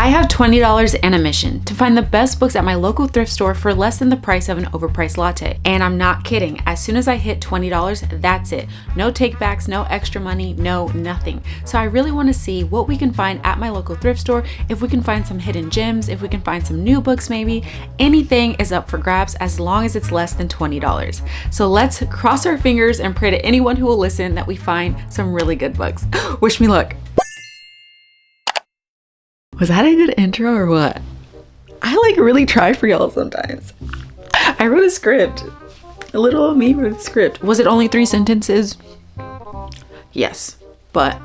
I have $20 and a mission to find the best books at my local thrift store for less than the price of an overpriced latte. And I'm not kidding. As soon as I hit $20, that's it. No takebacks, no extra money, no nothing. So I really want to see what we can find at my local thrift store, if we can find some hidden gems, if we can find some new books maybe. Anything is up for grabs as long as it's less than $20. So let's cross our fingers and pray to anyone who will listen that we find some really good books. Wish me luck. Was that a good intro or what? I really try for y'all sometimes. I wrote a script. A little of me wrote a script. Was it only 3 sentences? Yes, but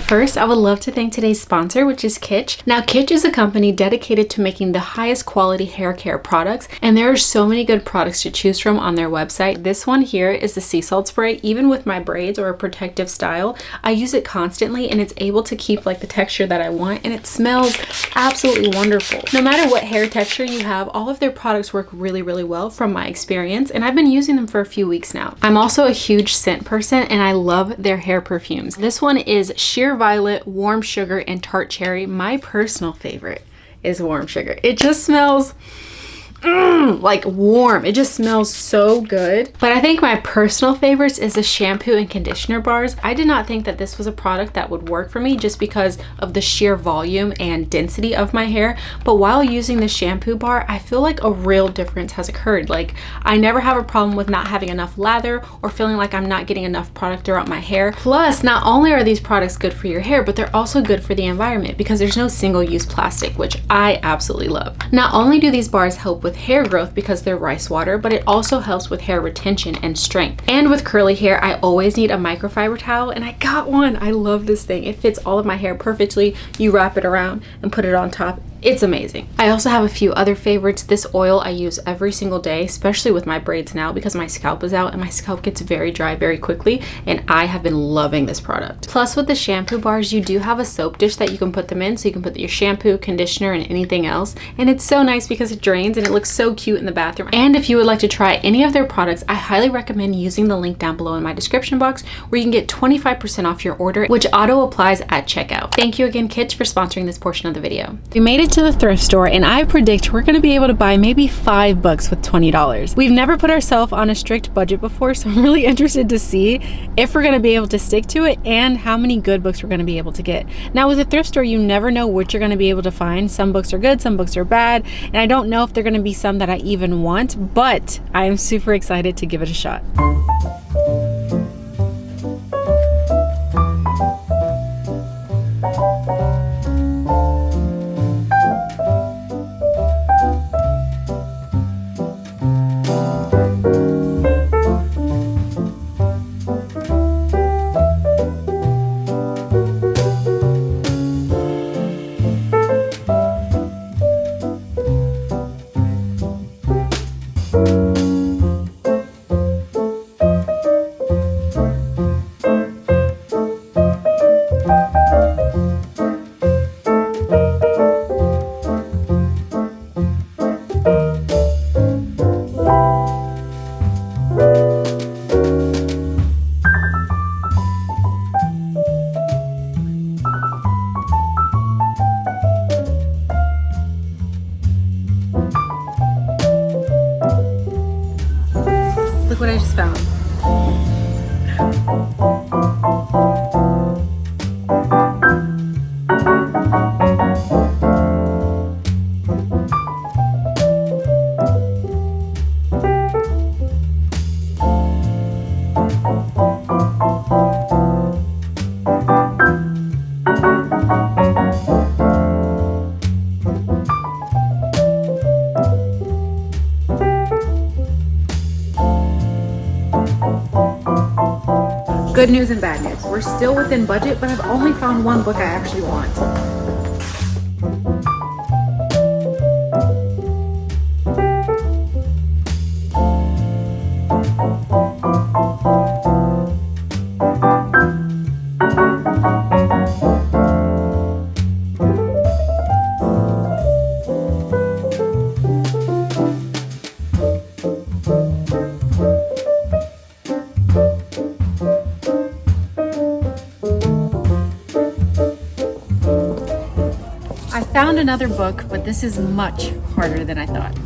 first, I would love to thank today's sponsor, which is Kitsch. Now, Kitsch is a company dedicated to making the highest quality hair care products, and there are so many good products to choose from on their website. This one here is the sea salt spray. Even with my braids or a protective style, I use it constantly, and it's able to keep the texture that I want, and it smells absolutely wonderful. No matter what hair texture you have, all of their products work really, really well from my experience, and I've been using them for a few weeks now. I'm also a huge scent person, and I love their hair perfumes. This one is Sheer Violet, Warm Sugar, and Tart Cherry. My personal favorite is Warm Sugar. It just smells like warm. It just smells so good. But I think my personal favorites is the shampoo and conditioner bars. I did not think that this was a product that would work for me just because of the sheer volume and density of my hair. But while using the shampoo bar, I feel like a real difference has occurred. I never have a problem with not having enough lather or feeling like I'm not getting enough product throughout my hair. Plus, not only are these products good for your hair, but they're also good for the environment because there's no single-use plastic, which I absolutely love. Not only do these bars help with hair growth because they're rice water, but it also helps with hair retention and strength. And with curly hair, I always need a microfiber towel, and I got one. I love this thing. It fits all of my hair perfectly. You wrap it around and put it on top. It's amazing. I also have a few other favorites. This oil I use every single day, especially with my braids now because my scalp is out and my scalp gets very dry very quickly, and I have been loving this product. Plus, with the shampoo bars, you do have a soap dish that you can put them in, so you can put your shampoo, conditioner, and anything else, and it's so nice because it drains and it looks so cute in the bathroom. And if you would like to try any of their products, I highly recommend using the link down below in my description box where you can get 25% off your order, which auto applies at checkout. Thank you again, Kitsch, for sponsoring this portion of the video. We made it to the thrift store, and I predict we're going to be able to buy maybe 5 books with $20. We've never put ourselves on a strict budget before, so I'm really interested to see if we're going to be able to stick to it and how many good books we're going to be able to get. Now, with a thrift store, you never know what you're going to be able to find. Some books are good, some books are bad, and I don't know if they're going to be some that I even want, but I am super excited to give it a shot. Look what I just found. Good news and bad news. We're still within budget, but I've only found 1 book I actually want. Found another book, but this is much harder than I thought.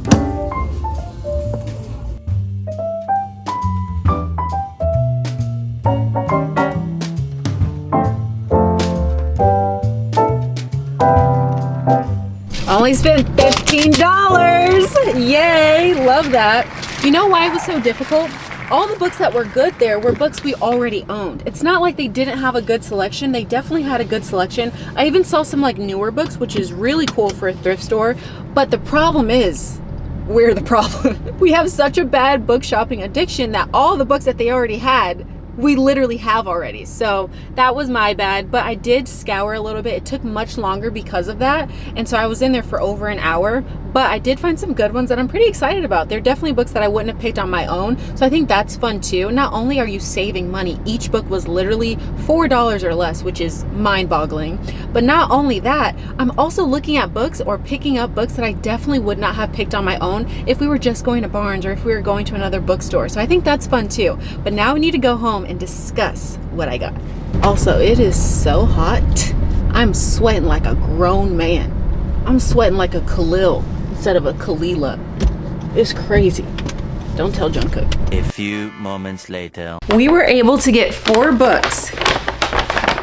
Only spent $15. Yay, love that. You know why it was so difficult? All the books that were good there were books we already owned. It's not like they didn't have a good selection. They definitely had a good selection. I even saw some like newer books, which is really cool for a thrift store. But the problem is, we're the problem. We have such a bad book shopping addiction that all the books that they already had, we literally have already. So that was my bad, but I did scour a little bit. It took much longer because of that. And so I was in there for over an hour, but I did find some good ones that I'm pretty excited about. They're definitely books that I wouldn't have picked on my own. So I think that's fun too. Not only are you saving money, each book was literally $4 or less, which is mind boggling. But not only that, I'm also looking at books or picking up books that I definitely would not have picked on my own if we were just going to Barnes or if we were going to another bookstore. So I think that's fun too. But now we need to go home and discuss what I got. Also, it is so hot. I'm sweating like a grown man. I'm sweating like a Khalil instead of a Kalila. It's crazy. Don't tell Jungkook. A few moments later. We were able to get 4 books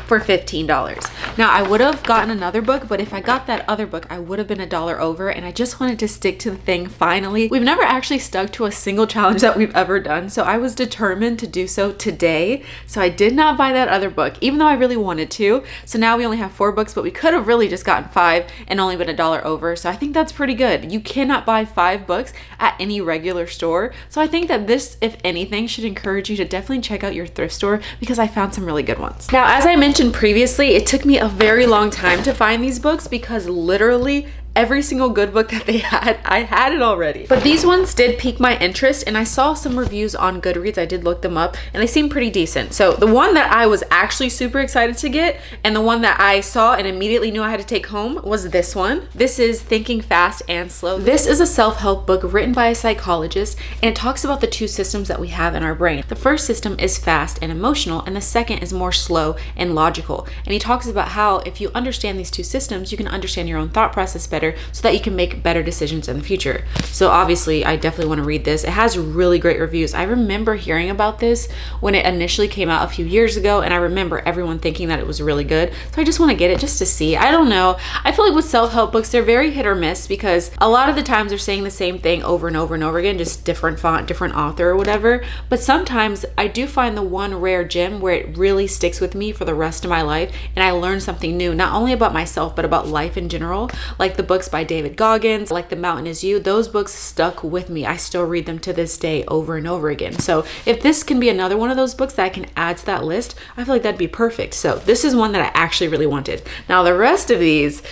for $15. Now I would have gotten another book, but if I got that other book, I would have been $1 over, and I just wanted to stick to the thing finally. We've never actually stuck to a single challenge that we've ever done, so I was determined to do so today. So I did not buy that other book, even though I really wanted to. So now we only have 4 books, but we could have really just gotten 5 and only been $1 over. So I think that's pretty good. You cannot buy 5 books at any regular store. So I think that this, if anything, should encourage you to definitely check out your thrift store because I found some really good ones. Now, as I mentioned previously, it took me a very long time to find these books because literally every single good book that they had, I had it already. But these ones did pique my interest, and I saw some reviews on Goodreads. I did look them up and they seem pretty decent. So the one that I was actually super excited to get, and the one that I saw and immediately knew I had to take home, was this one. This is Thinking Fast and Slow. This is a self-help book written by a psychologist, and it talks about the 2 systems that we have in our brain. The first system is fast and emotional, and the second is more slow and logical. And he talks about how if you understand these 2 systems, you can understand your own thought process better so that you can make better decisions in the future. So obviously I definitely want to read this. It has really great reviews. I remember hearing about this when it initially came out a few years ago, and I remember everyone thinking that it was really good. So I just want to get it just to see. I don't know. I feel like with self-help books, they're very hit or miss because a lot of the times they're saying the same thing over and over and over again, just different font, different author or whatever. But sometimes I do find the one rare gem where it really sticks with me for the rest of my life, and I learn something new, not only about myself, but about life in general. Like the books by David Goggins, like The Mountain Is You, those books stuck with me. I still read them to this day over and over again. So if this can be another one of those books that I can add to that list, I feel like that'd be perfect. So this is one that I actually really wanted. Now the rest of these,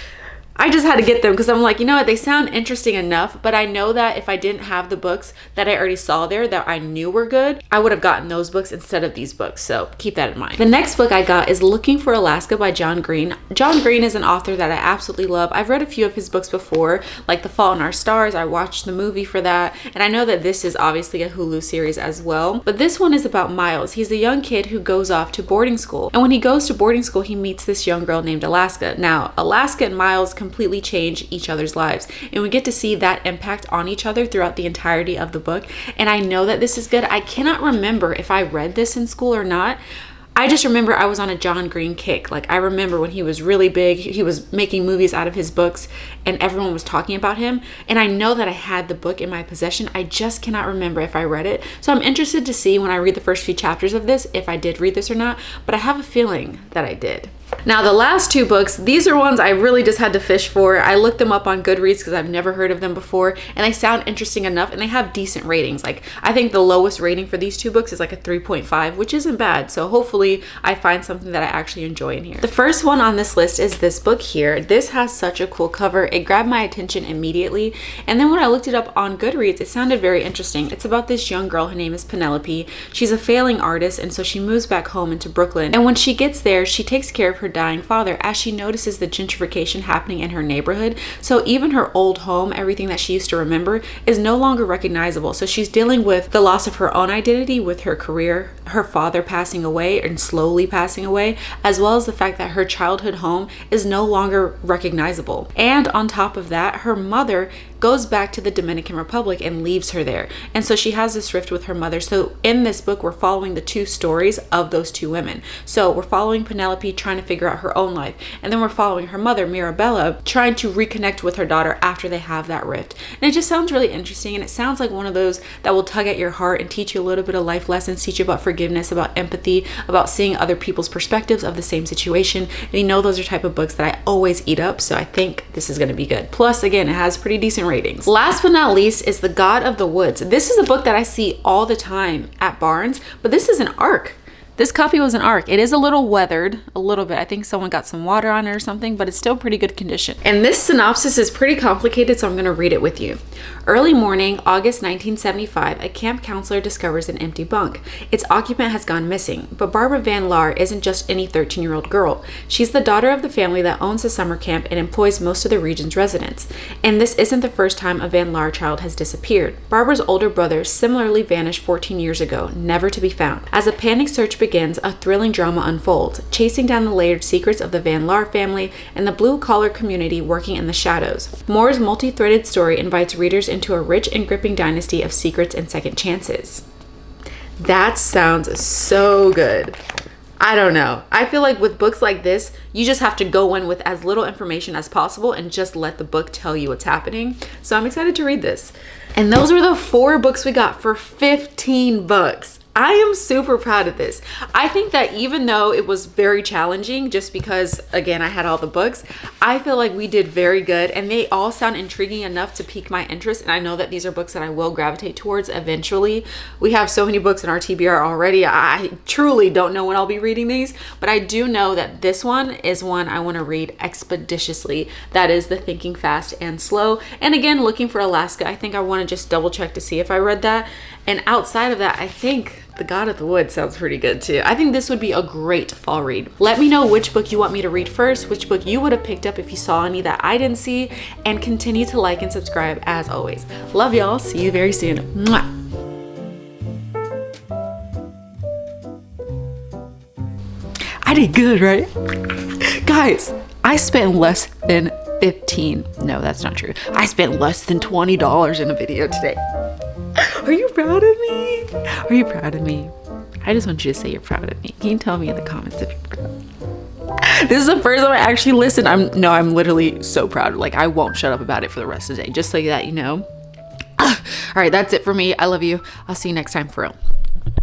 I just had to get them because I'm like, you know what, they sound interesting enough, but I know that if I didn't have the books that I already saw there that I knew were good, I would have gotten those books instead of these books. So keep that in mind. The next book I got is Looking for Alaska by John Green. John Green is an author that I absolutely love. I've read a few of his books before, like The Fault in Our Stars. I watched the movie for that. And I know that this is obviously a Hulu series as well. But this one is about Miles. He's a young kid who goes off to boarding school. And when he goes to boarding school, he meets this young girl named Alaska. Now, Alaska and Miles completely change each other's lives, and we get to see that impact on each other throughout the entirety of the book. And I know that this is good. I cannot remember if I read this in school or not. I just remember I was on a John Green kick. Like I remember when he was really big, he was making movies out of his books and everyone was talking about him. And I know that I had the book in my possession. I just cannot remember if I read it. So I'm interested to see when I read the first few chapters of this, if I did read this or not, but I have a feeling that I did. Now the last 2 books, these are ones I really just had to fish for. I looked them up on Goodreads because I've never heard of them before, and they sound interesting enough, and they have decent ratings. Like I think the lowest rating for these 2 books is like a 3.5, which isn't bad. So hopefully I find something that I actually enjoy in here. The first one on this list is this book here. This has such a cool cover. It grabbed my attention immediately, and then when I looked it up on Goodreads, it sounded very interesting. It's about this young girl. Her name is Penelope. She's a failing artist, and so she moves back home into Brooklyn, and when she gets there, she takes care of her dying father as she notices the gentrification happening in her neighborhood. So even her old home, everything that she used to remember, is no longer recognizable. So she's dealing with the loss of her own identity with her career, her father passing away and slowly passing away, as well as the fact that her childhood home is no longer recognizable. And on top of that, her mother goes back to the Dominican Republic and leaves her there. And so she has this rift with her mother. So in this book, we're following the two stories of those two women. So we're following Penelope trying to figure out her own life. And then we're following her mother, Mirabella, trying to reconnect with her daughter after they have that rift. And it just sounds really interesting. And it sounds like one of those that will tug at your heart and teach you a little bit of life lessons, teach you about forgiveness, about empathy, about seeing other people's perspectives of the same situation. And you know, those are type of books that I always eat up. So I think this is going to be good. Plus, again, it has pretty decent ratings. Last but not least is The God of the Woods. This is a book that I see all the time at Barnes, but this is an ARC. This copy was an ARC. It is a little weathered, a little bit. I think someone got some water on it or something, but it's still pretty good condition. And this synopsis is pretty complicated, so I'm gonna read it with you. Early morning, August 1975, a camp counselor discovers an empty bunk. Its occupant has gone missing, but Barbara Van Laar isn't just any 13-year-old girl. She's the daughter of the family that owns the summer camp and employs most of the region's residents. And this isn't the first time a Van Laar child has disappeared. Barbara's older brother similarly vanished 14 years ago, never to be found. As a panicked search begins, a thrilling drama unfolds, chasing down the layered secrets of the Van Laar family and the blue-collar community working in the shadows. Moore's multi-threaded story invites readers into a rich and gripping dynasty of secrets and second chances. That sounds so good. I don't know. I feel like with books like this, you just have to go in with as little information as possible and just let the book tell you what's happening. So I'm excited to read this. And those were the 4 books we got for 15 bucks. I am super proud of this. I think that even though it was very challenging, just because, again, I had all the books, I feel like we did very good and they all sound intriguing enough to pique my interest. And I know that these are books that I will gravitate towards eventually. We have so many books in our TBR already. I truly don't know when I'll be reading these, but I do know that this one is one I want to read expeditiously. That is The Thinking Fast and Slow. And again, Looking for Alaska, I think I want to just double check to see if I read that. And outside of that, I think The God of the Woods sounds pretty good too. I think this would be a great fall read. Let me know which book you want me to read first, which book you would have picked up if you saw any that I didn't see, and continue to like and subscribe as always. Love y'all. See you very soon. Mwah. I did good, right? Guys, I spent less than no, that's not true. I spent less than $20 in a video today. Are you proud of me? Are you proud of me? I just want you to say you're proud of me. Can you tell me in the comments if you're proud? This is the first time I actually listened. I'm literally so proud. Like, I won't shut up about it for the rest of the day, just so that you know. All right, that's it for me. I love you. I'll see you next time for real.